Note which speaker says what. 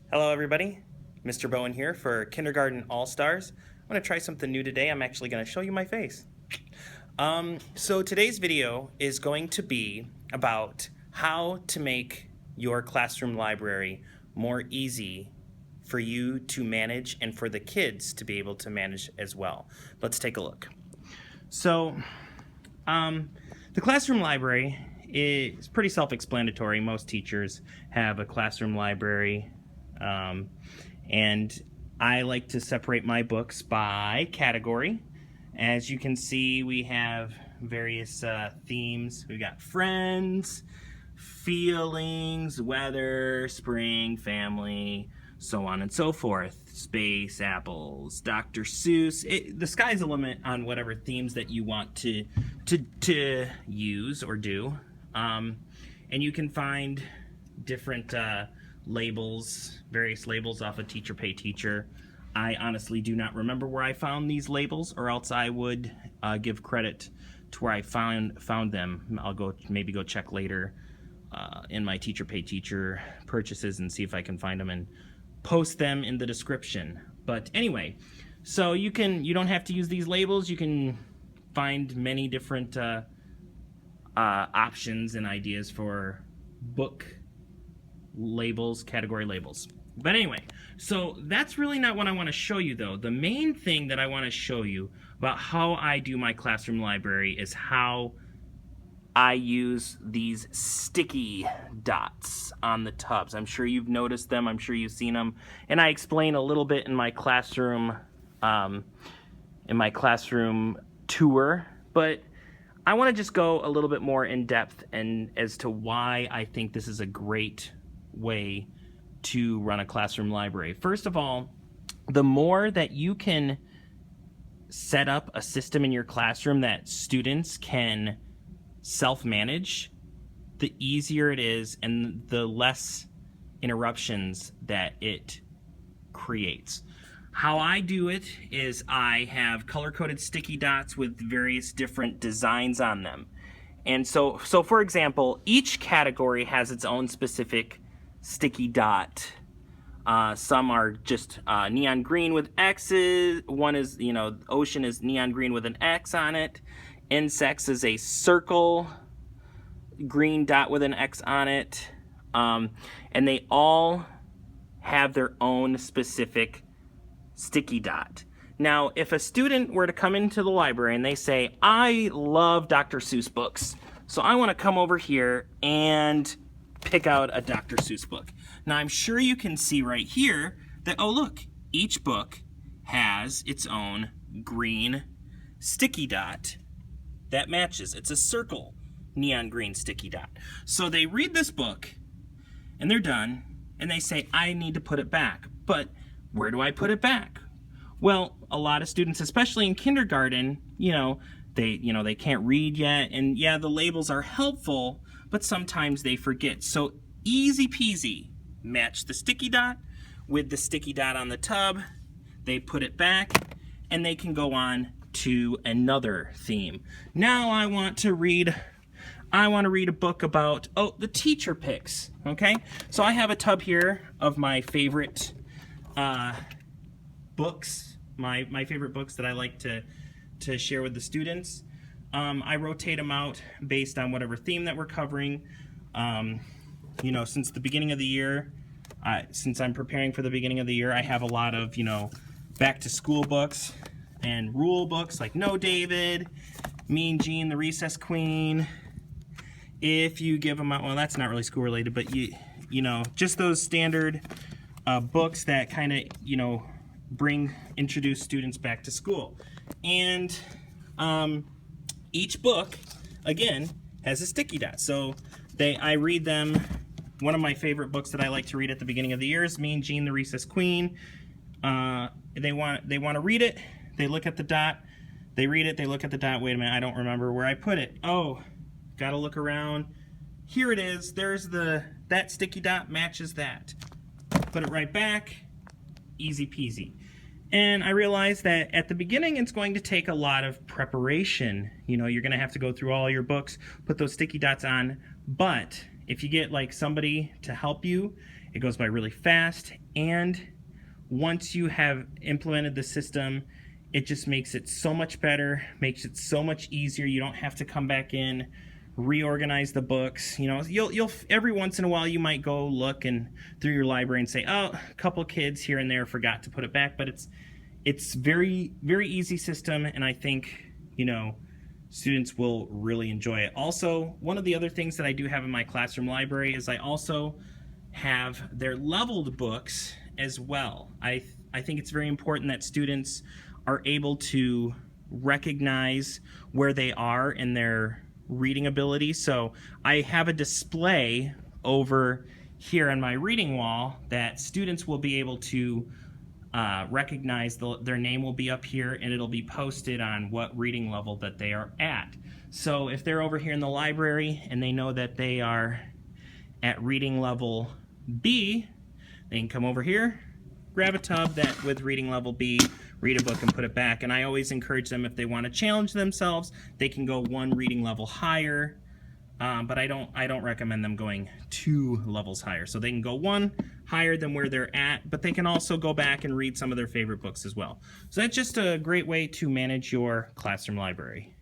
Speaker 1: Hello everybody, Mr. Bowen here for Kindergarten All-Stars. I'm going to try something new today. I'm actually going to show you my face. So today's video is going to be about how to make your classroom library more easy for you to manage and for the kids to be able to manage as well. Let's take a look. So the classroom library is pretty self-explanatory. Most teachers have a classroom library. And I like to separate my books by category. As you can see, we have various themes. We've got friends, feelings, weather, spring, family, so on and so forth. Space, apples, Dr. Seuss. The sky's the limit on whatever themes that you want to use or do. And you can find different labels, various labels off of Teacher Pay Teacher. I honestly do not remember where I found these labels, or else I would give credit to where I found them. I'll maybe go check later in my Teacher Pay Teacher purchases and see if I can find them and post them in the description. But anyway, so you don't have to use these labels. You can find many different options and ideas for book labels, category labels. But anyway, so that's really not what I want to show you though. The main thing that I want to show you about how I do my classroom library is how I use these sticky dots on the tubs. I'm sure you've noticed them, I'm sure you've seen them, and I explain a little bit in my classroom tour, but I want to just go a little bit more in depth and as to why I think this is a great way to run a classroom library. First of all, the more that you can set up a system in your classroom that students can self-manage, the easier it is and the less interruptions that it creates. How I do it is I have color-coded sticky dots with various different designs on them. And so for example, each category has its own specific sticky dot. Some are just neon green with X's. One is, ocean is neon green with an X on it. Insects is a circle green dot with an X on it. And they all have their own specific sticky dot. Now, if a student were to come into the library and they say, I love Dr. Seuss books, so I want to come over here and pick out a Dr. Seuss book. Now, I'm sure you can see right here that, oh look, each book has its own green sticky dot that matches. It's a circle neon green sticky dot. So they read this book and they're done and they say, I need to put it back. But where do I put it back? Well, a lot of students, especially in kindergarten, they can't read yet, and yeah, the labels are helpful, but sometimes they forget. So easy peasy, match the sticky dot with the sticky dot on the tub, they put it back, and they can go on to another theme. Now I want to read a book about, the teacher picks, okay? So I have a tub here of my favorite books, my favorite books that I like to share with the students. I rotate them out based on whatever theme that we're covering. Since the beginning of the year, since I'm preparing for the beginning of the year, I have a lot of, back to school books and rule books like No David, Mean Gene, The Recess Queen. If you give them out, well, that's not really school related, but just those standard books that kind of, introduce students back to school. And each book, again, has a sticky dot. So I read them. One of my favorite books that I like to read at the beginning of the year is Mean Gene, The Recess Queen. They want to read it. They look at the dot. They read it. They look at the dot. Wait a minute, I don't remember where I put it. Oh, gotta look around. Here it is. There's that sticky dot matches that. Put it right back. Easy peasy. And I realized that at the beginning it's going to take a lot of preparation. You're going to have to go through all your books, put those sticky dots on. But if you get like somebody to help you, It goes by really fast, and once you have implemented the system, it just makes it so much better, makes it so much easier. You don't have to come back in, reorganize the books. You know, you'll every once in a while you might go look and through your library and say, oh, a couple kids here and there forgot to put it back, but it's very easy system, and I think, you know, students will really enjoy it. Also, one of the other things that I do have in my classroom library is I also have their leveled books as well. I think it's very important that students are able to recognize where they are in their reading ability. So I have a display over here on my reading wall that students will be able to recognize. Their name will be up here, and it'll be posted on what reading level that they are at. So if they're over here in the library and they know that they are at reading level B, they can come over here, grab a tub that with reading level B, read a book and put it back. And I always encourage them, if they want to challenge themselves, they can go one reading level higher. But I don't recommend them going 2 levels higher. So they can go 1 higher than where they're at, but they can also go back and read some of their favorite books as well. So that's just a great way to manage your classroom library.